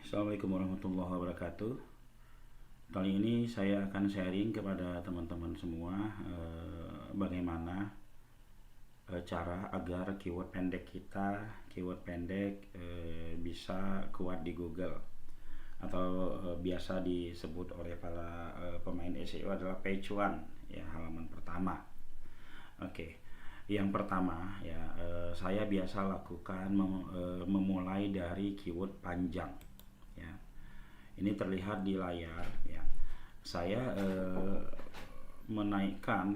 Assalamualaikum warahmatullahi wabarakatuh. Kali ini saya akan sharing kepada teman-teman semua bagaimana cara agar keyword pendek kita, bisa kuat di Google atau biasa disebut oleh para pemain SEO adalah page one, ya, halaman pertama. Oke. Yang pertama ya, saya biasa lakukan memulai dari keyword panjang, ya. Ini terlihat di layar, ya. Saya menaikkan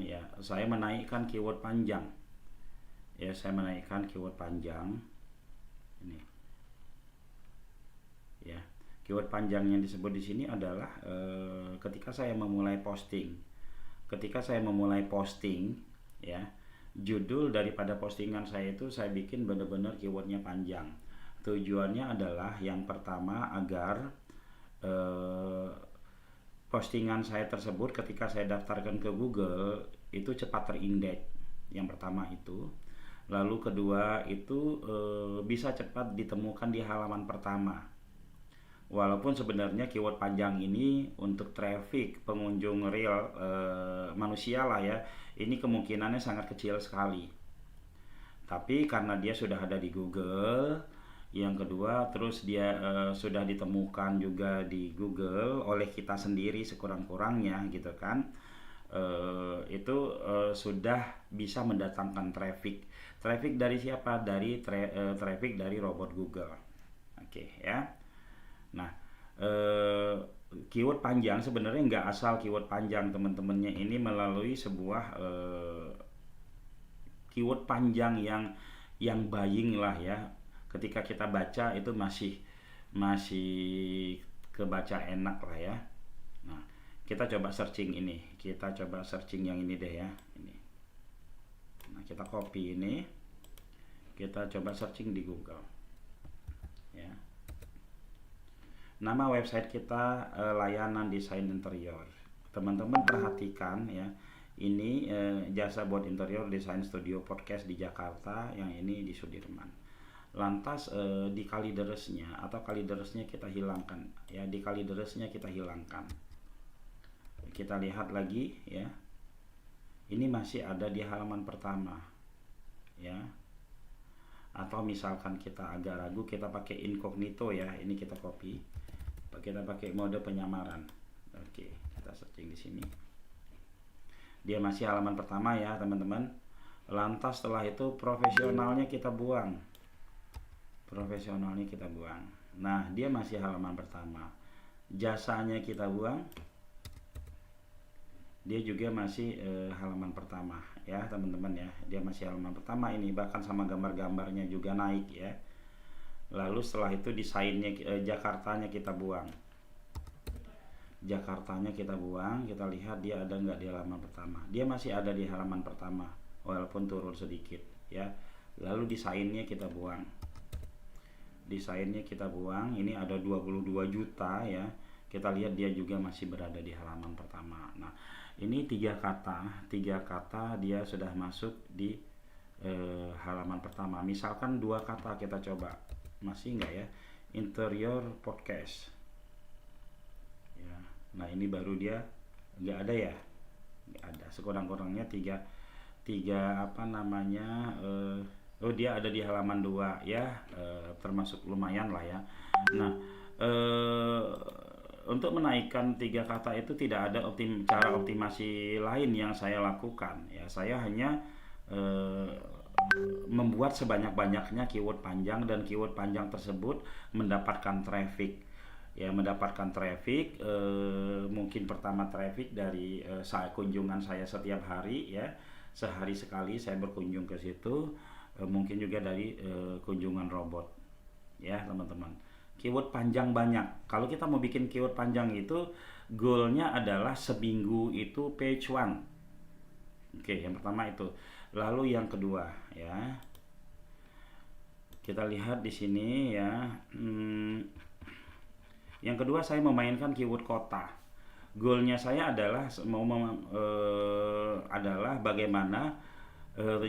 keyword panjang, ya. Saya menaikkan keyword panjang ini, ya. Keyword panjang yang disebut di sini adalah ketika saya memulai posting, ya, judul daripada postingan saya itu saya bikin benar-benar keywordnya panjang. Tujuannya adalah yang pertama agar postingan saya tersebut ketika saya daftarkan ke Google itu cepat terindeks. Yang pertama itu. Lalu kedua itu bisa cepat ditemukan di halaman pertama. Walaupun sebenarnya keyword panjang ini untuk traffic pengunjung real manusia lah, ya, ini kemungkinannya sangat kecil sekali. Tapi karena dia sudah ada di Google, yang kedua terus dia sudah ditemukan juga di Google oleh kita sendiri sekurang-kurangnya, gitu kan, itu sudah bisa mendatangkan traffic dari siapa? Dari traffic dari robot Google. Oke, ya. Nah, keyword panjang sebenarnya nggak asal keyword panjang, teman-temannya. Ini melalui sebuah keyword panjang yang buying lah, ya. Ketika kita baca itu masih kebaca enak lah, ya. Nah, kita coba searching yang ini deh, ya, ini. Nah, kita copy ini, kita coba searching di Google, ya. Nama website kita layanan desain interior. Teman-teman perhatikan, ya, ini jasa buat interior desain studio podcast di Jakarta, yang ini di Sudirman. Lantas di kalideresnya kita hilangkan, ya, kita lihat lagi, ya, ini masih ada di halaman pertama, ya. Atau misalkan kita agak ragu, kita pakai incognito, ya, ini kita copy, kita pakai mode penyamaran. Oke, kita searching di sini, dia masih halaman pertama, ya, teman-teman. Lantas setelah itu profesionalnya kita buang. Nah, dia masih halaman pertama. Jasanya kita buang, dia juga masih halaman pertama, ya, teman-teman, ya. Dia masih halaman pertama ini, bahkan sama gambar-gambarnya juga naik, ya. Lalu setelah itu desainnya Jakartanya kita buang. Kita lihat dia ada nggak di halaman pertama. Dia masih ada di halaman pertama walaupun turun sedikit, ya. Lalu desainnya kita buang. Ini ada 22 juta, ya. Kita lihat dia juga masih berada di halaman pertama. Nah, ini tiga kata dia sudah masuk di halaman pertama. Misalkan 2 kata kita coba, masih enggak, ya, interior podcast, ya. Nah, ini baru dia enggak ada, ya, enggak ada. Sekurang-kurangnya tiga apa namanya, dia ada di halaman 2, ya, termasuk lumayan lah, ya. Nah, untuk menaikkan 3 kata itu tidak ada cara optimasi lain yang saya lakukan, ya. Saya hanya membuat sebanyak-banyaknya keyword panjang, dan keyword panjang tersebut mendapatkan traffic, ya, mungkin pertama traffic dari kunjungan saya setiap hari, ya. Sehari sekali saya berkunjung ke situ, mungkin juga dari kunjungan robot, ya, teman-teman. Keyword panjang banyak. Kalau kita mau bikin keyword panjang itu goalnya adalah seminggu itu page one. Oke, yang pertama itu. Lalu yang kedua, ya, kita lihat di sini, ya. Yang kedua saya memainkan keyword kota. Goalnya saya adalah adalah bagaimana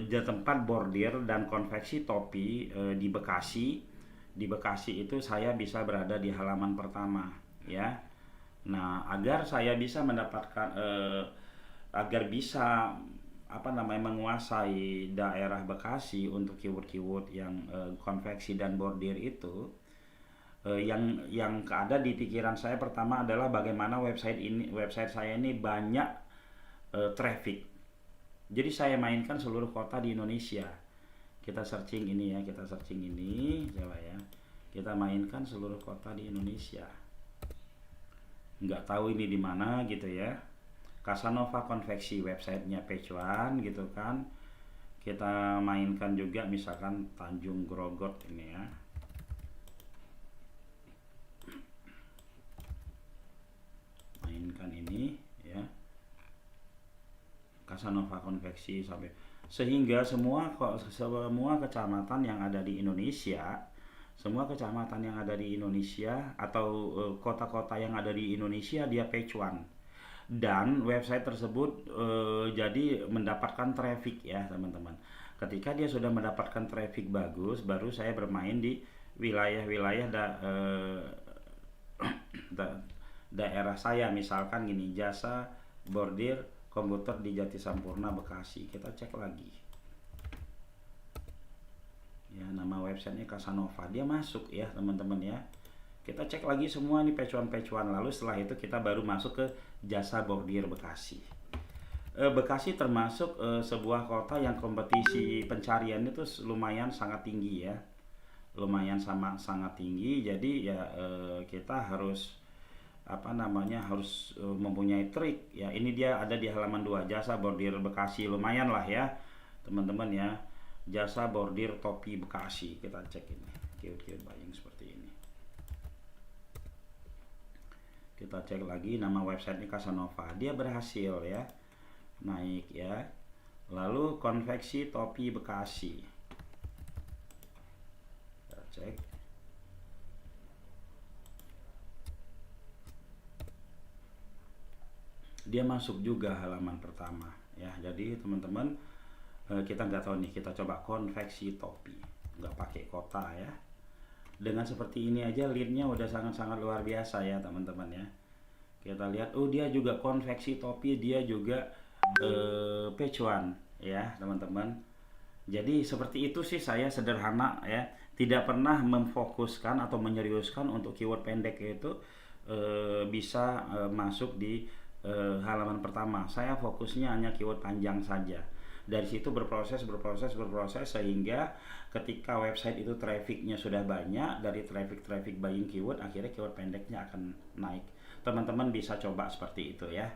tempat bordir dan konveksi topi di Bekasi di Bekasi itu saya bisa berada di halaman pertama ya. Nah, agar saya bisa mendapatkan agar bisa apa namanya menguasai daerah Bekasi untuk keyword-keyword yang konveksi dan bordir itu, yang ada di pikiran saya pertama adalah bagaimana website saya ini banyak traffic. Jadi saya mainkan seluruh kota di Indonesia. Kita searching ini ya, kita searching ini coba ya. Kita mainkan seluruh kota di Indonesia. Nggak tahu ini di mana gitu ya. Casanova konveksi websitenya page one gitu kan. Kita mainkan juga misalkan Tanjung Grogot ini ya. Mainkan ini ya. Casanova konveksi sampai sehingga semua kecamatan yang ada di Indonesia, semua kecamatan yang ada di Indonesia atau kota-kota yang ada di Indonesia dia page one, dan website tersebut jadi mendapatkan traffic ya teman-teman. Ketika dia sudah mendapatkan traffic bagus, baru saya bermain di wilayah-wilayah daerah saya, misalkan gini, jasa bordir komputer di Jati Sampurna Bekasi. Kita cek lagi ya, nama websitenya Casanova, dia masuk ya teman-teman ya. Kita cek lagi semua nih page one, lalu setelah itu kita baru masuk ke jasa bordir Bekasi. Bekasi termasuk sebuah kota yang kompetisi pencarian itu lumayan sangat tinggi ya, lumayan sangat tinggi. Jadi ya kita harus harus mempunyai trik ya. Ini dia ada di halaman 2, jasa bordir Bekasi, lumayan lah ya teman-teman ya, jasa bordir topi Bekasi. Kita cek ini keyword buying seperti ini. Kita cek lagi nama websitenya Casanova, dia berhasil ya naik ya. Lalu konveksi topi Bekasi, kita cek. Dia masuk juga halaman pertama ya. Jadi teman-teman kita nggak tahu nih, kita coba konveksi topi, nggak pakai kota ya. Dengan seperti ini aja leadnya udah sangat-sangat luar biasa ya teman-teman ya. Kita lihat, oh dia juga konveksi topi, dia juga page one ya teman-teman. Jadi seperti itu sih, saya sederhana ya, tidak pernah memfokuskan atau menyeriuskan untuk keyword pendek itu bisa masuk di halaman pertama. Saya fokusnya hanya keyword panjang saja. Dari situ berproses sehingga ketika website itu trafficnya sudah banyak, dari traffic buying keyword, akhirnya keyword pendeknya akan naik. Teman-teman bisa coba seperti itu ya.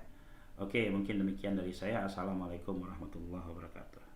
Oke, mungkin demikian dari saya. Assalamualaikum warahmatullahi wabarakatuh.